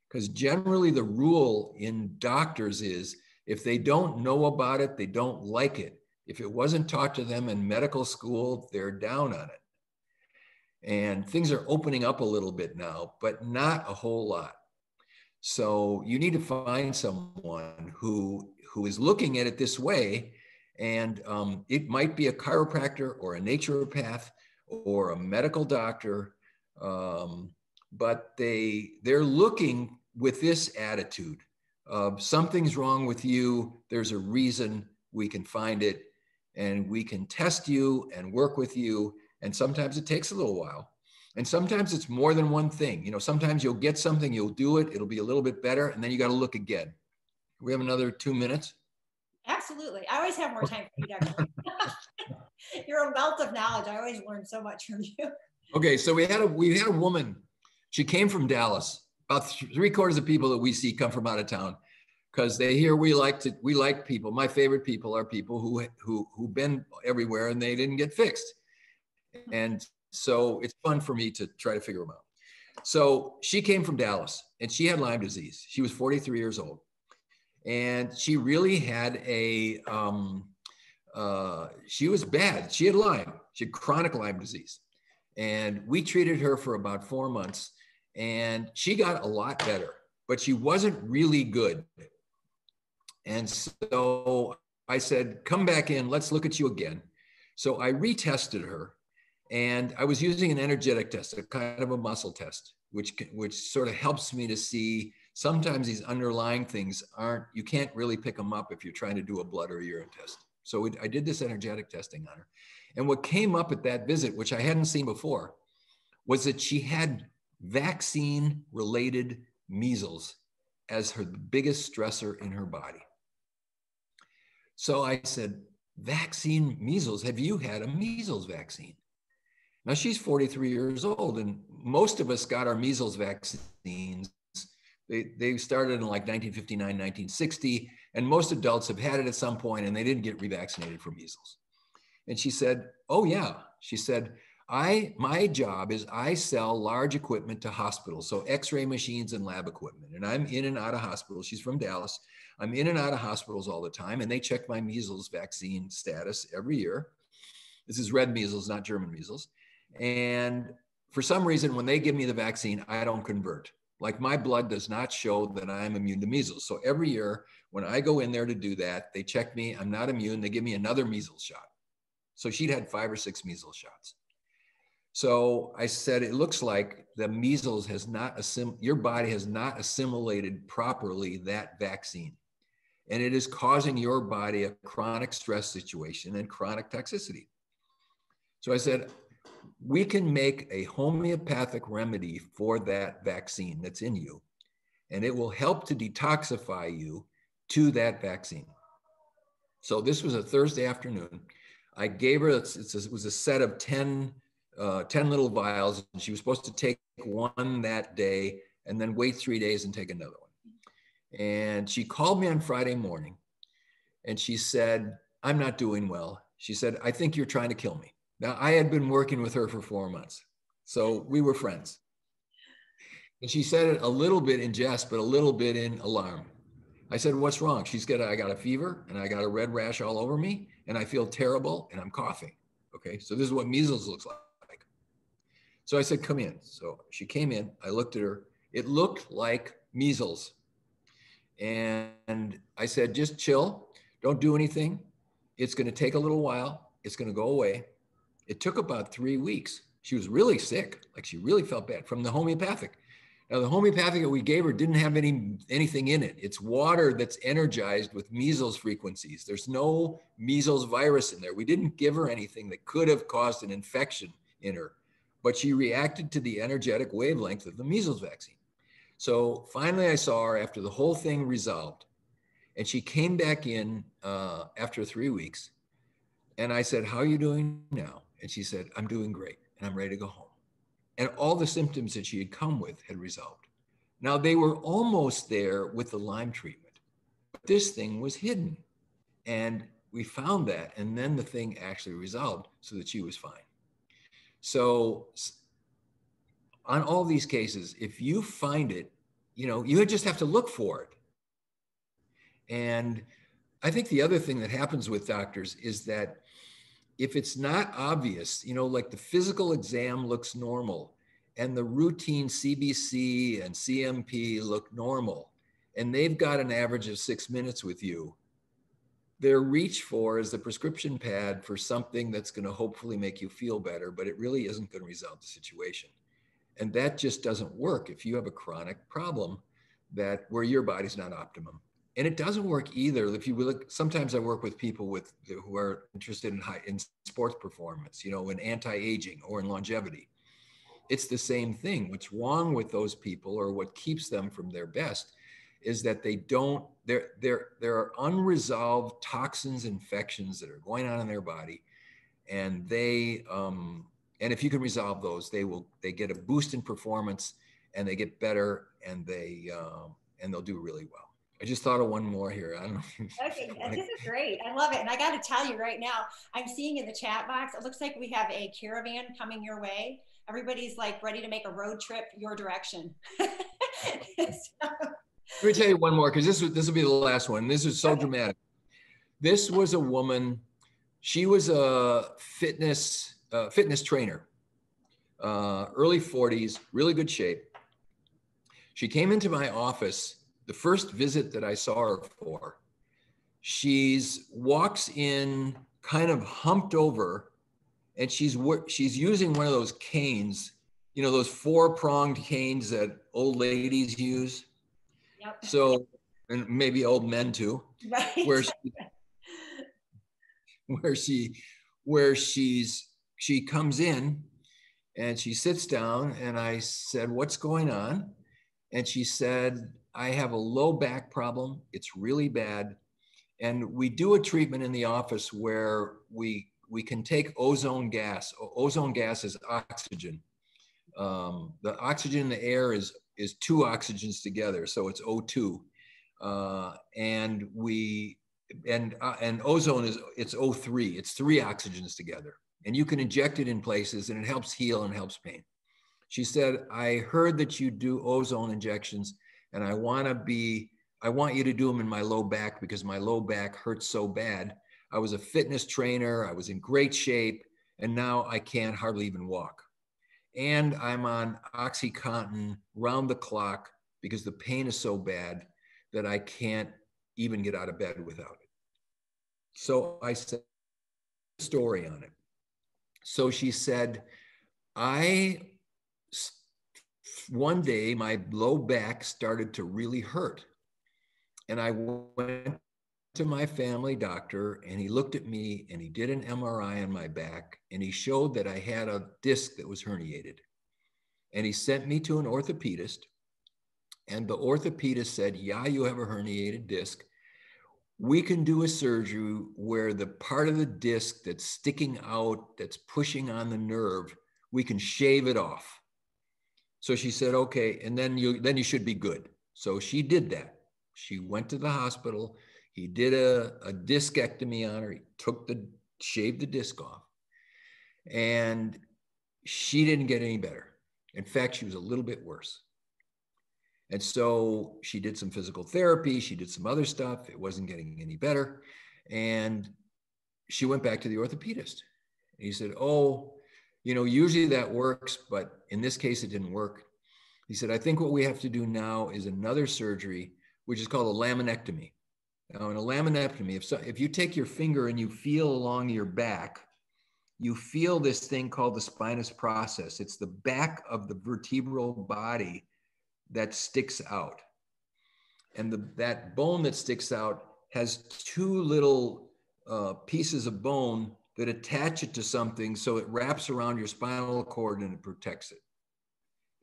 Speaker 2: Because generally the rule in doctors is, if they don't know about it, they don't like it. If it wasn't taught to them in medical school, they're down on it. And things are opening up a little bit now, but not a whole lot. So you need to find someone who is looking at it this way. And it might be a chiropractor or a naturopath or a medical doctor, but they're looking with this attitude of, something's wrong with you. There's a reason. We can find it, and we can test you and work with you. And sometimes it takes a little while. And sometimes it's more than one thing. Sometimes you'll get something, you'll do it, it'll be a little bit better, and then you got to look again. We have another 2 minutes.
Speaker 1: Absolutely. I always have more time for you, Dr. You're a wealth of knowledge. I always learn so much from you.
Speaker 2: Okay, so we had a woman. She came from Dallas. About 3/4 of people that we see come from out of town, because they hear we like people. My favorite people are people who've been everywhere and they didn't get fixed. And so it's fun for me to try to figure them out. So she came from Dallas and she had Lyme disease. She was 43 years old. And she really had she was bad. She had Lyme. She had chronic Lyme disease. And we treated her for about 4 months and she got a lot better, but she wasn't really good. And so I said, come back in, let's look at you again. So I retested her. And I was using an energetic test, a kind of a muscle test, which sort of helps me to see sometimes these underlying things you can't really pick them up if you're trying to do a blood or urine test. So I did this energetic testing on her. And what came up at that visit, which I hadn't seen before, was that she had vaccine-related measles as her biggest stressor in her body. So I said, vaccine measles, have you had a measles vaccine? Now she's 43 years old, and most of us got our measles vaccines. They started in like 1959, 1960, and most adults have had it at some point and they didn't get revaccinated for measles. And she said, oh yeah. She said, my job is I sell large equipment to hospitals, so x-ray machines and lab equipment. And I'm in and out of hospitals. She's from Dallas. I'm in and out of hospitals all the time, and they check my measles vaccine status every year. This is red measles, not German measles. And for some reason, when they give me the vaccine, I don't convert. Like my blood does not show that I'm immune to measles. So every year when I go in there to do that, they check me, I'm not immune, they give me another measles shot. So she'd had 5 or 6 measles shots. So I said, it looks like the measles has not your body has not assimilated properly that vaccine. And it is causing your body a chronic stress situation and chronic toxicity. So I said, we can make a homeopathic remedy for that vaccine that's in you, and it will help to detoxify you to that vaccine. So this was a Thursday afternoon. I gave her, it was a set of 10 little vials, and she was supposed to take one that day and then wait 3 days and take another one. And she called me on Friday morning and she said, I'm not doing well. She said, I think you're trying to kill me. Now, I had been working with her for 4 months, so we were friends. And she said it a little bit in jest, but a little bit in alarm. I said, what's wrong? I got a fever and I got a red rash all over me and I feel terrible and I'm coughing. Okay. So this is what measles looks like. So I said, come in. So she came in, I looked at her. It looked like measles. And I said, just chill. Don't do anything. It's going to take a little while. It's going to go away. It took about 3 weeks. She was really sick. Like she really felt bad from the homeopathic. Now, the homeopathic that we gave her didn't have anything in it. It's water that's energized with measles frequencies. There's no measles virus in there. We didn't give her anything that could have caused an infection in her, but she reacted to the energetic wavelength of the measles vaccine. So finally, I saw her after the whole thing resolved, and she came back in after 3 weeks. And I said, how are you doing now? And she said, I'm doing great, and I'm ready to go home. And all the symptoms that she had come with had resolved. Now they were almost there with the Lyme treatment, but this thing was hidden. And we found that, and then the thing actually resolved so that she was fine. So on all these cases, if you find it, you just have to look for it. And I think the other thing that happens with doctors is that if it's not obvious, like the physical exam looks normal and the routine CBC and CMP look normal, and they've got an average of 6 minutes with you, their reach for is the prescription pad for something that's going to hopefully make you feel better, but it really isn't going to resolve the situation. And that just doesn't work if you have a chronic problem where your body's not optimum. And it doesn't work either. If you look, sometimes I work with people who are interested in sports performance, in anti-aging or in longevity. It's the same thing. What's wrong with those people, or what keeps them from their best, is that there are unresolved toxins, infections that are going on in their body, and and if you can resolve those, they get a boost in performance, and they get better, and they'll do really well. I just thought of one more here. I don't know.
Speaker 1: Okay, this is great. I love it. And I got to tell you right now, I'm seeing in the chat box, it looks like we have a caravan coming your way. Everybody's like ready to make a road trip your direction.
Speaker 2: Let me tell you one more, because this will be the last one. This is so dramatic. This was a woman. She was a fitness trainer, early 40s, really good shape. She came into my office the first visit that I saw her for. She walks in kind of humped over, and she's using one of those canes, those 4-pronged canes that old ladies use.
Speaker 1: Yep.
Speaker 2: So, and maybe old men too,
Speaker 1: right.
Speaker 2: where she comes in and she sits down, and I said, what's going on? And she said, I have a low back problem. It's really bad. And we do a treatment in the office where we can take ozone gas. Ozone gas is oxygen. The oxygen in the air is 2 oxygens together, so it's O2. And ozone it's O3. It's 3 oxygens together. And you can inject it in places, and it helps heal and helps pain. She said, I heard that you do ozone injections, and I want you to do them in my low back because my low back hurts so bad. I was a fitness trainer. I was in great shape, and now I can't hardly even walk. And I'm on OxyContin round the clock because the pain is so bad that I can't even get out of bed without it. So I said a story on it. So she said, one day my low back started to really hurt. And I went to my family doctor, and he looked at me, and he did an MRI on my back, and he showed that I had a disc that was herniated. And he sent me to an orthopedist, and the orthopedist said, yeah, you have a herniated disc. We can do a surgery where the part of the disc that's sticking out, that's pushing on the nerve, we can shave it off. So she said, okay, and then you should be good. So she did that. She went to the hospital. He did a discectomy on her. He shaved the disc off. And she didn't get any better. In fact, she was a little bit worse. And so she did some physical therapy. She did some other stuff. It wasn't getting any better. And she went back to the orthopedist. And he said, oh, you know, usually that works, but in this case, it didn't work. He said, I think what we have to do now is another surgery, which is called a laminectomy. Now, in a laminectomy, if you take your finger and you feel along your back, you feel this thing called the spinous process. It's the back of the vertebral body that sticks out. And that bone that sticks out has two little pieces of bone that attach it to something, so it wraps around your spinal cord and it protects it.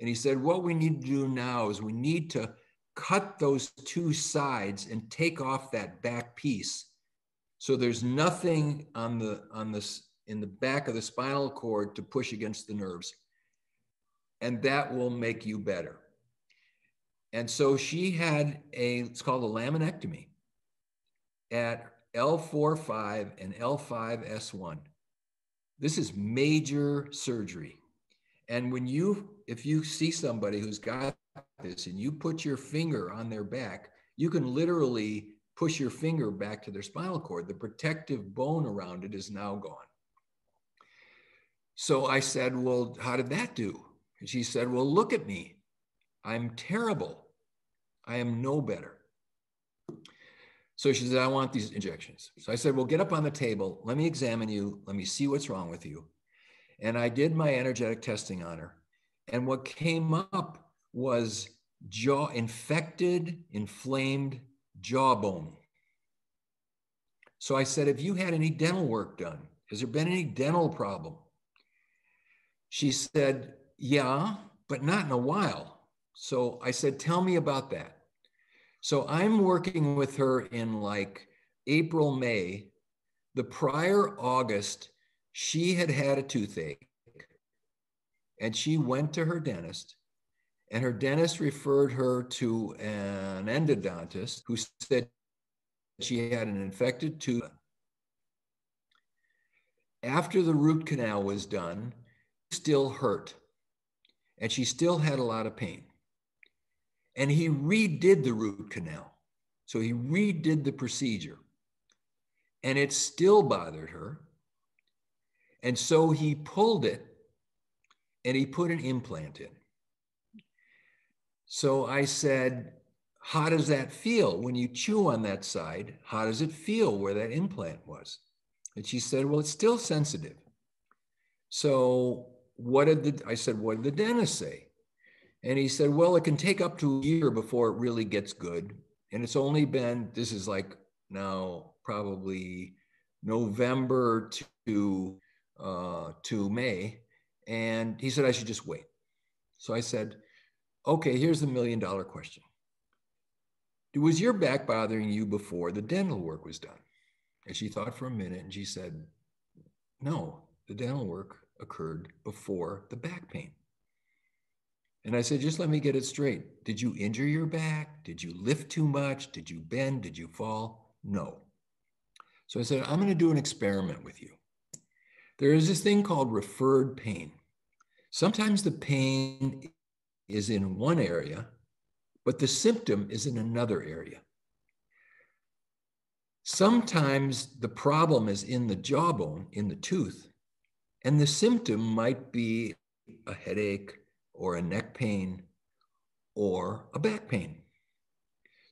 Speaker 2: And he said, what we need to do now is we need to cut those two sides and take off that back piece. So there's nothing in the back of the spinal cord to push against the nerves. And that will make you better. And so she had it's called a laminectomy at L4-5 and L5-S1. This is major surgery. And if you see somebody who's got this and you put your finger on their back, you can literally push your finger back to their spinal cord. The protective bone around it is now gone. So I said, well, how did that do? And she said, well, look at me. I'm terrible. I am no better. So she said, I want these injections. So I said, well, get up on the table. Let me examine you. Let me see what's wrong with you. And I did my energetic testing on her. And what came up was infected, inflamed jawbone. So I said, have you had any dental work done? Has there been any dental problem? She said, yeah, but not in a while. So I said, tell me about that. So I'm working with her in like April, May. The prior August, she had a toothache and she went to her dentist, and her dentist referred her to an endodontist who said she had an infected tooth. After the root canal was done, it still hurt and she still had a lot of pain. And he redid the root canal. So he redid the procedure and it still bothered her. And so he pulled it and he put an implant in. So I said, how does that feel when you chew on that side? How does it feel where that implant was? And she said, well, it's still sensitive. So I said, what did the dentist say? And he said, well, it can take up to a year before it really gets good. And it's only been, this is like now probably November to May. And he said, I should just wait. So I said, okay, here's the $1 million question. Was your back bothering you before the dental work was done? And she thought for a minute and she said, no, the dental work occurred before the back pain. And I said, just let me get it straight. Did you injure your back? Did you lift too much? Did you bend? Did you fall? No. So I said, I'm going to do an experiment with you. There is this thing called referred pain. Sometimes the pain is in one area, but the symptom is in another area. Sometimes the problem is in the jawbone, in the tooth, and the symptom might be a headache or a neck pain or a back pain.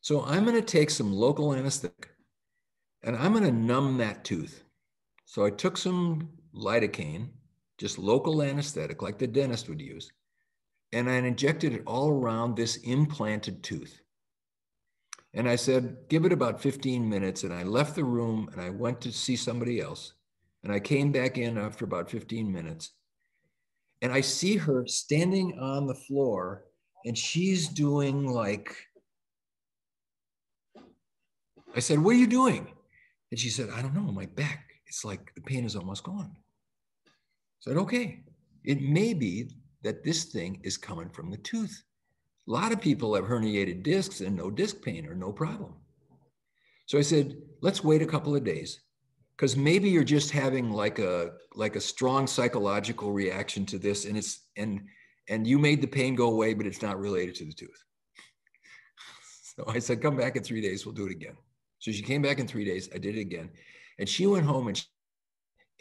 Speaker 2: So I'm going to take some local anesthetic and I'm going to numb that tooth. So I took some lidocaine, just local anesthetic like the dentist would use, and I injected it all around this implanted tooth. And I said, give it about 15 minutes. And I left the room and I went to see somebody else. And I came back in after about 15 minutes. And I see her standing on the floor and she's doing like, I said, what are you doing? And she said, I don't know, my back, it's like the pain is almost gone. I said, okay, it may be that this thing is coming from the tooth. A lot of people have herniated discs and no disc pain or no problem. So I said, let's wait a couple of days, because maybe you're just having like a strong psychological reaction to this, and you made the pain go away, but it's not related to the tooth. So I said, come back in 3 days, we'll do it again. So she came back in 3 days, I did it again. And she went home, and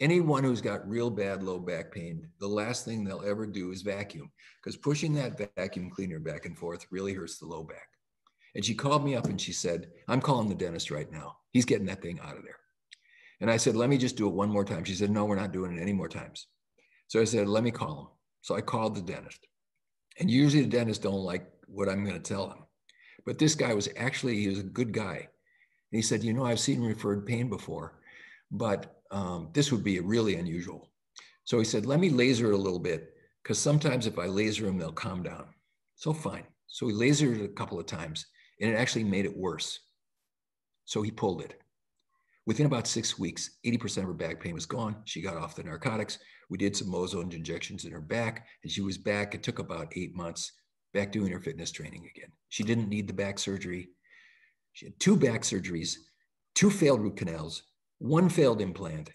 Speaker 2: anyone who's got real bad low back pain, the last thing they'll ever do is vacuum, because pushing that vacuum cleaner back and forth really hurts the low back. And she called me up and she said, I'm calling the dentist right now. He's getting that thing out of there. And I said, let me just do it one more time. She said, no, we're not doing it any more times. So I said, let me call him. So I called the dentist. And usually the dentists don't like what I'm going to tell them. But this guy was actually, he was a good guy. And he said, you know, I've seen referred pain before, but this would be really unusual. So he said, let me laser it a little bit, because sometimes if I laser them, they'll calm down. So fine. So he lasered it a couple of times, and it actually made it worse. So he pulled it. Within about 6 weeks, 80% of her back pain was gone. She got off the narcotics. We did some ozone injections in her back, and she was back. It took about 8 months, back doing her fitness training again. She didn't need the back surgery. She had 2 back surgeries, 2 failed root canals, 1 failed implant,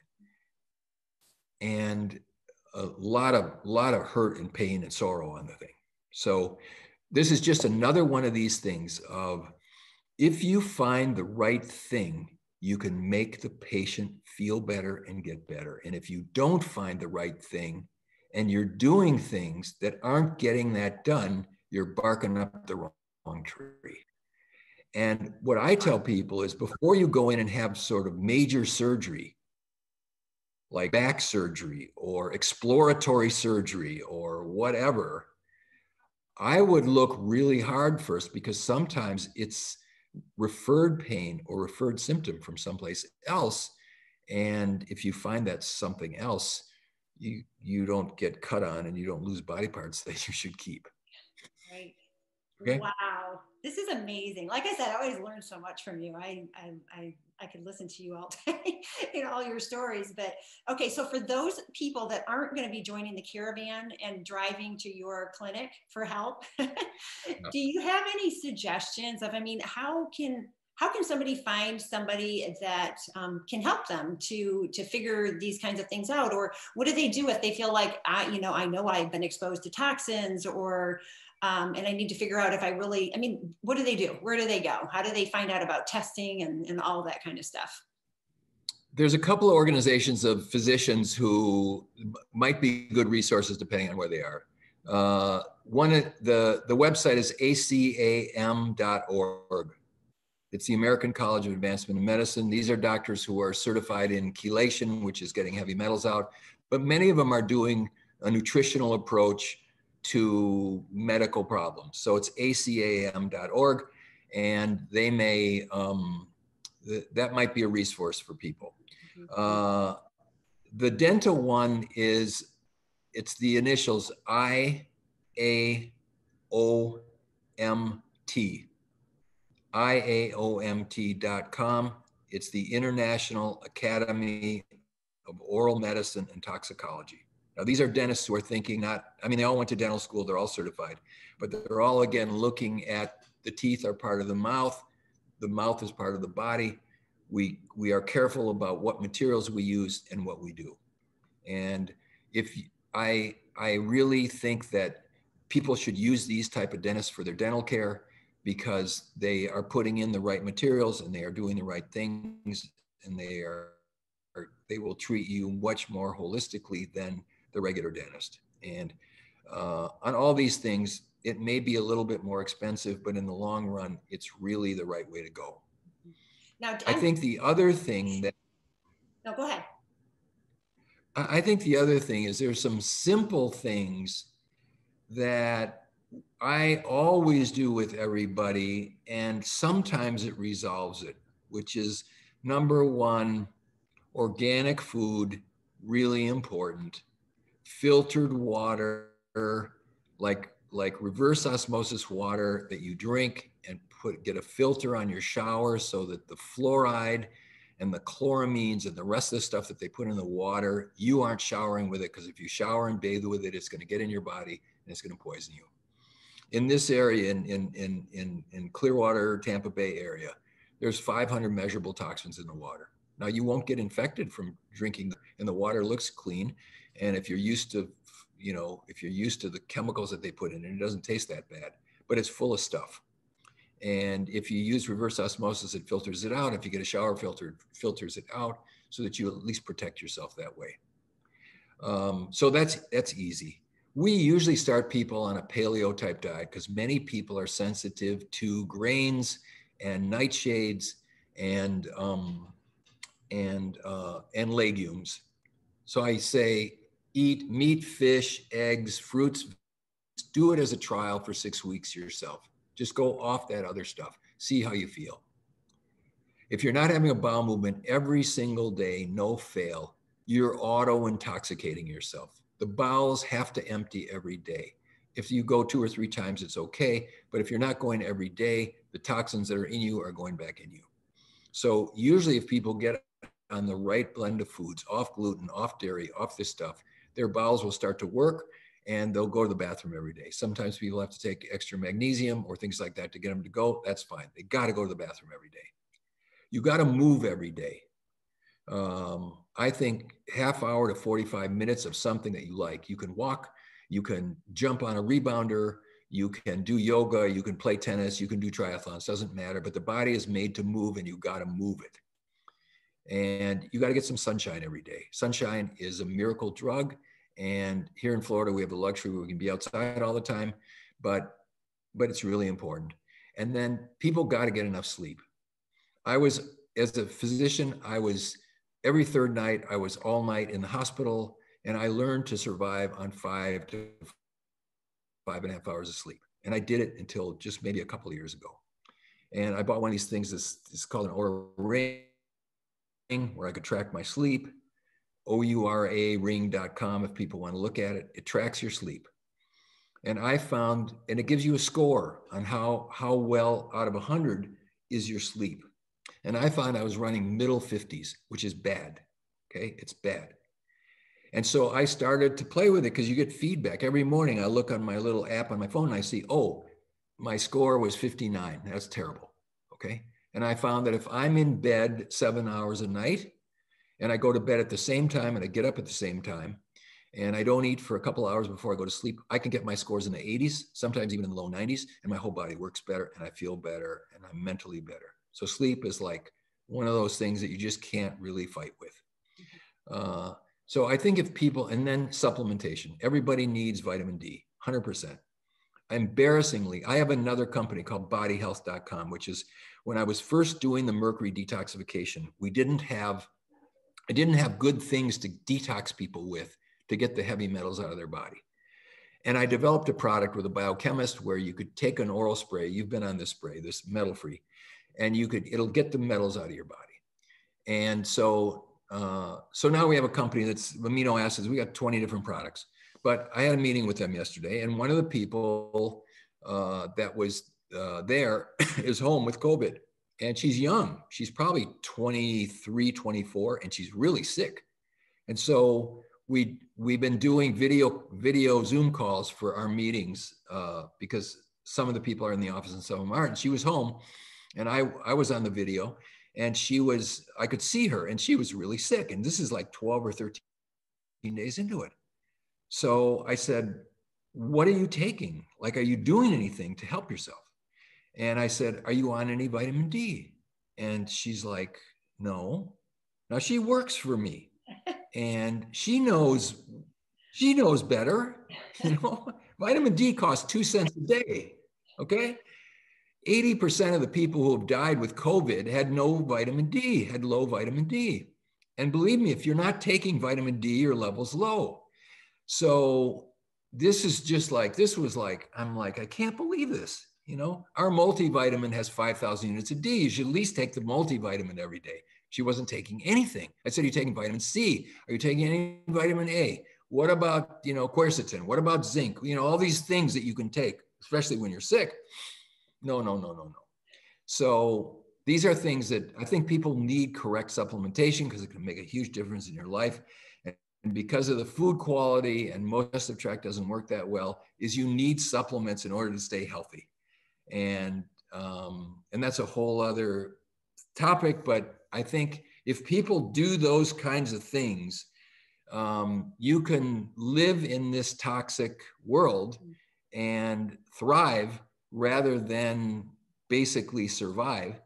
Speaker 2: and a lot of hurt and pain and sorrow on the thing. So this is just another one of these things of, if you find the right thing, you can make the patient feel better and get better. And if you don't find the right thing and you're doing things that aren't getting that done, you're barking up the wrong tree. And what I tell people is, before you go in and have sort of major surgery, like back surgery or exploratory surgery or whatever, I would look really hard first, because sometimes it's referred pain or referred symptom from someplace else. And if you find that's something else, you don't get cut on and you don't lose body parts that you should keep.
Speaker 1: Right.
Speaker 2: Okay.
Speaker 1: Wow. This is amazing. Like I said, I always learn so much from you. I could listen to you all day in all your stories. But okay, so for those people that aren't going to be joining the caravan and driving to your clinic for help, do you have any suggestions of, I mean, how can somebody find somebody that can help them to figure these kinds of things out? Or what do they do if they feel like, I know I've been exposed to toxins, or and I need to figure out if I really, what do they do? Where do they go? How do they find out about testing and all that kind of stuff?
Speaker 2: There's a couple of organizations of physicians who might be good resources depending on where they are. The website is acam.org. It's the American College of Advancement in Medicine. These are doctors who are certified in chelation, which is getting heavy metals out, but many of them are doing a nutritional approach to medical problems. So it's acam.org, and they may, that might be a resource for people. The dental one it's the initials IAOMT, IAOMT.com. It's the International Academy of Oral Medicine and Toxicology. Now, these are dentists who are thinking they all went to dental school, they're all certified, but they're all, again, looking at the teeth are part of the mouth is part of the body. We are careful about what materials we use and what we do. And if I really think that people should use these type of dentists for their dental care, because they are putting in the right materials and they are doing the right things, and they will treat you much more holistically than the regular dentist. And on all these things, it may be a little bit more expensive, but in the long run, it's really the right way to go. Now, I think the other thing that...
Speaker 1: No, go ahead.
Speaker 2: I think the other thing is, there's some simple things that I always do with everybody, and sometimes it resolves it, which is, number one, organic food, really important. Filtered water, like reverse osmosis water that you drink, and get a filter on your shower so that the fluoride and the chloramines and the rest of the stuff that they put in the water, you aren't showering with it, because if you shower and bathe with it, it's going to get in your body and it's going to poison you. In this area, in Clearwater, Tampa Bay area, there's 500 measurable toxins in the water. Now, you won't get infected from drinking, and the water looks clean. And if you're used to, the chemicals that they put in it, it doesn't taste that bad, but it's full of stuff. And if you use reverse osmosis, it filters it out. If you get a shower filter, it filters it out so that you at least protect yourself that way. So that's easy. We usually start people on a paleo type diet because many people are sensitive to grains and nightshades and legumes. So I say eat meat, fish, eggs, fruits. Do it as a trial for 6 weeks yourself. Just go off that other stuff. See how you feel. If you're not having a bowel movement every single day, no fail, you're auto-intoxicating yourself. The bowels have to empty every day. If you go 2 or 3 times, it's okay. But if you're not going every day, the toxins that are in you are going back in you. So usually if people get on the right blend of foods, off gluten, off dairy, off this stuff, their bowels will start to work and they'll go to the bathroom every day. Sometimes people have to take extra magnesium or things like that to get them to go. That's fine. They got to go to the bathroom every day. You got to move every day. I think half hour to 45 minutes of something that you like. You can walk, you can jump on a rebounder, you can do yoga, you can play tennis, you can do triathlons, doesn't matter, but the body is made to move and you got to move it. And you got to get some sunshine every day. Sunshine is a miracle drug. And here in Florida, we have the luxury where we can be outside all the time, but it's really important. And then people got to get enough sleep. As a physician, every third night, I was all night in the hospital, and I learned to survive on 5 to 5.5 hours of sleep. And I did it until just maybe a couple of years ago. And I bought one of these things, it's called an Oura Ring, where I could track my sleep, ouraring.com if people want to look at it. It tracks your sleep. And I found, and it gives you a score on how well out of 100 is your sleep. And I found I was running middle 50s, which is bad. Okay, it's bad. And so I started to play with it because you get feedback. Every morning I look on my little app on my phone and I see, oh, my score was 59. That's terrible. Okay. And I found that if I'm in bed 7 hours a night and I go to bed at the same time and I get up at the same time and I don't eat for a couple hours before I go to sleep, I can get my scores in the 80s, sometimes even in the low 90s, and my whole body works better and I feel better and I'm mentally better. So sleep is like one of those things that you just can't really fight with. So I think if people, and then supplementation, everybody needs vitamin D, 100%. Embarrassingly, I have another company called bodyhealth.com, which is when I was first doing the mercury detoxification, I didn't have good things to detox people with to get the heavy metals out of their body. And I developed a product with a biochemist where you could take an oral spray. You've been on this spray, this metal-free, and it'll get the metals out of your body. And so now we have a company that's amino acids. We got 20 different products, but I had a meeting with them yesterday. And one of the people that was there is home with COVID, and she's young. She's probably 23, 24, and she's really sick. And so we've been doing video Zoom calls for our meetings because some of the people are in the office and some of them aren't. And she was home, and I was on the video, and I could see her, and she was really sick. And this is like 12 or 13 days into it. So I said, what are you taking? Like, are you doing anything to help yourself? And I said, are you on any vitamin D? And she's like, no. Now she works for me and she knows better. Vitamin D costs 2 cents a day. Okay. 80% of the people who have died with COVID had no vitamin D, had low vitamin D. And believe me, if you're not taking vitamin D, your level's low. So this was like, I'm like, I can't believe this. Our multivitamin has 5,000 units a day. You should at least take the multivitamin every day. She wasn't taking anything. I said, are you taking vitamin C? Are you taking any vitamin A? What about, quercetin? What about zinc? All these things that you can take, especially when you're sick. No. So these are things that I think people need correct supplementation because it can make a huge difference in your life. And because of the food quality and most digestive tract doesn't work that well, is you need supplements in order to stay healthy. And that's a whole other topic. But I think if people do those kinds of things, you can live in this toxic world and thrive rather than basically survive.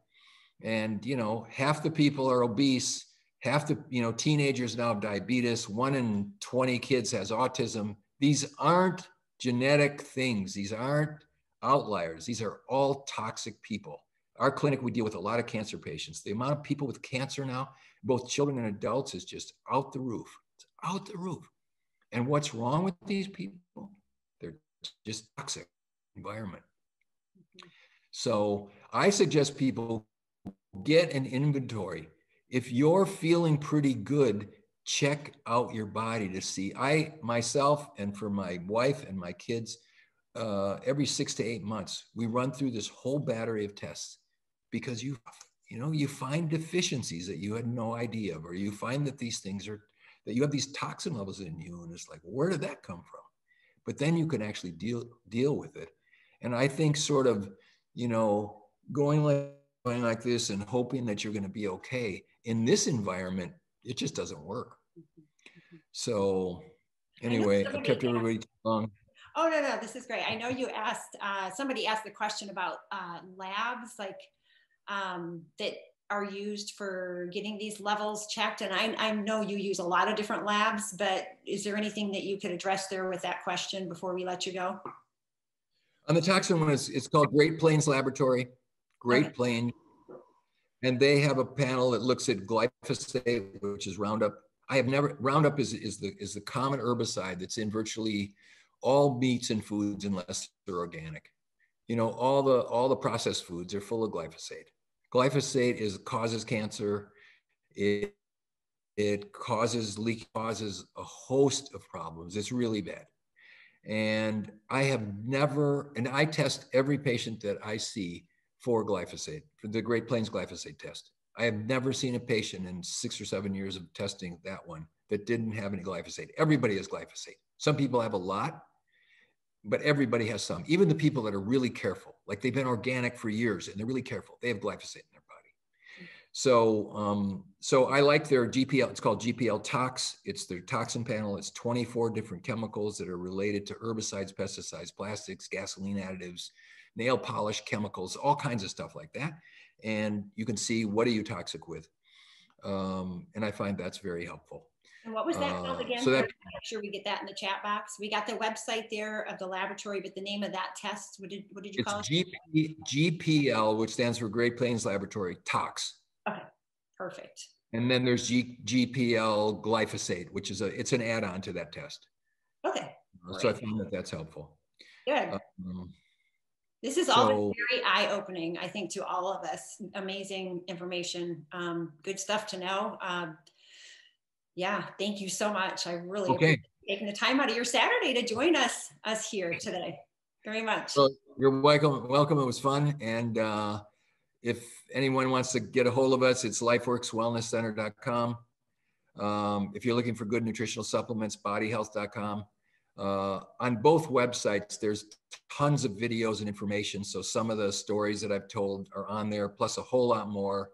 Speaker 2: And, you know, half the people are obese, half the, you know, teenagers now have diabetes, 1 in 20 kids has autism. These aren't genetic things. These aren't outliers. These are all toxic people. Our clinic, we deal with a lot of cancer patients. The amount of people with cancer now, both children and adults, is just out the roof. It's out the roof. And what's wrong with these people? They're just toxic environment. So I suggest people get an inventory. If you're feeling pretty good, check out your body to see. I myself, and for my wife and my kids, every 6 to 8 months, we run through this whole battery of tests, because you find deficiencies that you had no idea of, or you find that these things are, that you have these toxin levels in you, and it's like, where did that come from? But then you can actually deal with it. And I think sort of, you know, going like this and hoping that you're going to be okay in this environment, it just doesn't work. So anyway, I've kept everybody too long.
Speaker 1: Oh, no, this is great. I know you asked, somebody asked the question about labs, like that are used for getting these levels checked. And I know you use a lot of different labs, but is there anything that you could address there with that question before we let you go?
Speaker 2: On the toxin one, it's called Great Plains Laboratory, Great Plains. And they have a panel that looks at glyphosate, which is Roundup. Roundup is the common herbicide that's in virtually all meats and foods unless they're organic. You know, all the processed foods are full of glyphosate. Glyphosate causes cancer. It causes leak, causes a host of problems. It's really bad. And I test every patient that I see for glyphosate, for the Great Plains glyphosate test. I have never seen a patient in 6 or 7 years of testing that one that didn't have any glyphosate. Everybody has glyphosate. Some people have a lot, but everybody has some. Even the people that are really careful, like they've been organic for years and they're really careful, they have glyphosate in their body. So I like their GPL, it's called GPL Tox. It's their toxin panel. It's 24 different chemicals that are related to herbicides, pesticides, plastics, gasoline additives, nail polish chemicals, all kinds of stuff like that. And you can see, what are you toxic with? And I find that's very helpful.
Speaker 1: And what was that called again? So make sure we get that in the chat box. We got the website there of the laboratory, but the name of that test, what did you call it?
Speaker 2: GPL, which stands for Great Plains Laboratory Tox.
Speaker 1: Okay, perfect.
Speaker 2: And then there's GPL glyphosate, which is it's an add-on to that test.
Speaker 1: Okay.
Speaker 2: So I found that that's helpful.
Speaker 1: Good. This is all very eye-opening, I think, to all of us. Amazing information, good stuff to know. Yeah, thank you so much. I really appreciate taking the time out of your Saturday to join us here today. Very much.
Speaker 2: So you're welcome. Welcome. It was fun. And if anyone wants to get a hold of us, it's LifeWorksWellnessCenter.com. If you're looking for good nutritional supplements, bodyhealth.com. On both websites, there's tons of videos and information. So some of the stories that I've told are on there, plus a whole lot more.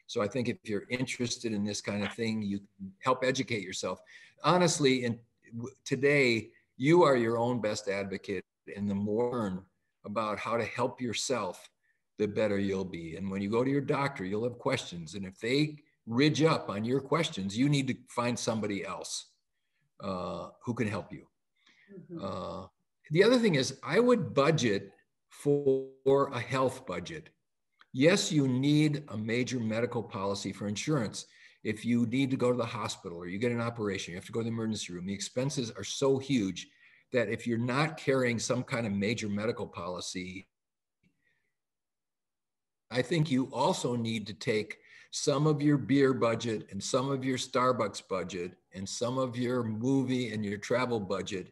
Speaker 2: So I think if you're interested in this kind of thing, you can help educate yourself. Honestly, today, you are your own best advocate, and the more you learn about how to help yourself, the better you'll be. And when you go to your doctor, you'll have questions. And if they ridge up on your questions, you need to find somebody else who can help you. Mm-hmm. The other thing is, I would budget for a health budget. Yes, you need a major medical policy for insurance. If you need to go to the hospital or you get an operation, you have to go to the emergency room. The expenses are so huge that if you're not carrying some kind of major medical policy, I think you also need to take some of your beer budget and some of your Starbucks budget and some of your movie and your travel budget,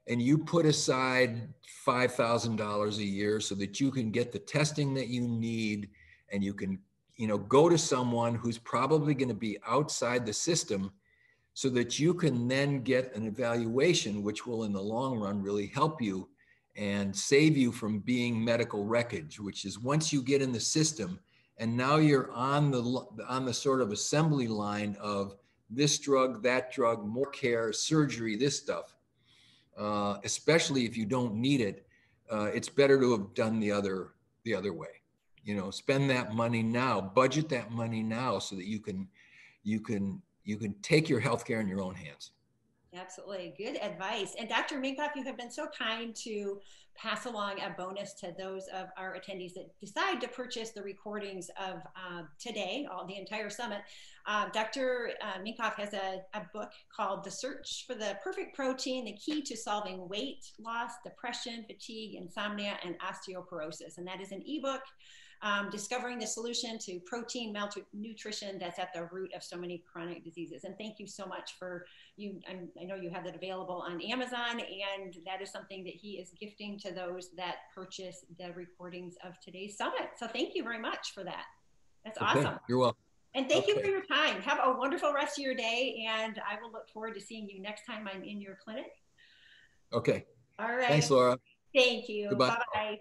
Speaker 2: and you put aside $5,000 a year so that you can get the testing that you need, and you can, go to someone who's probably going to be outside the system, so that you can then get an evaluation, which will in the long run really help you and save you from being medical wreckage, which is once you get in the system and now you're on the sort of assembly line of this drug, that drug, more care, surgery, this stuff. Especially if you don't need it, it's better to have done the other way. You know, spend that money now, budget that money now so that you can take your healthcare in your own hands.
Speaker 1: Absolutely. Good advice. And Dr. Minkoff, you have been so kind to pass along a bonus to those of our attendees that decide to purchase the recordings of today, the entire summit. Dr. Minkoff has a book called The Search for the Perfect Protein, the Key to Solving Weight Loss, Depression, Fatigue, Insomnia, and Osteoporosis. And that is an ebook discovering the solution to protein malnutrition that's at the root of so many chronic diseases. And thank you so much for you. I know you have that available on Amazon, and that is something that he is gifting to those that purchase the recordings of today's summit. So thank you very much for that. That's awesome.
Speaker 2: You're welcome.
Speaker 1: And thank you for your time. Have a wonderful rest of your day, and I will look forward to seeing you next time I'm in your clinic.
Speaker 2: Okay.
Speaker 1: All right.
Speaker 2: Thanks, Laura.
Speaker 1: Thank you.
Speaker 2: Goodbye.
Speaker 1: Bye-bye.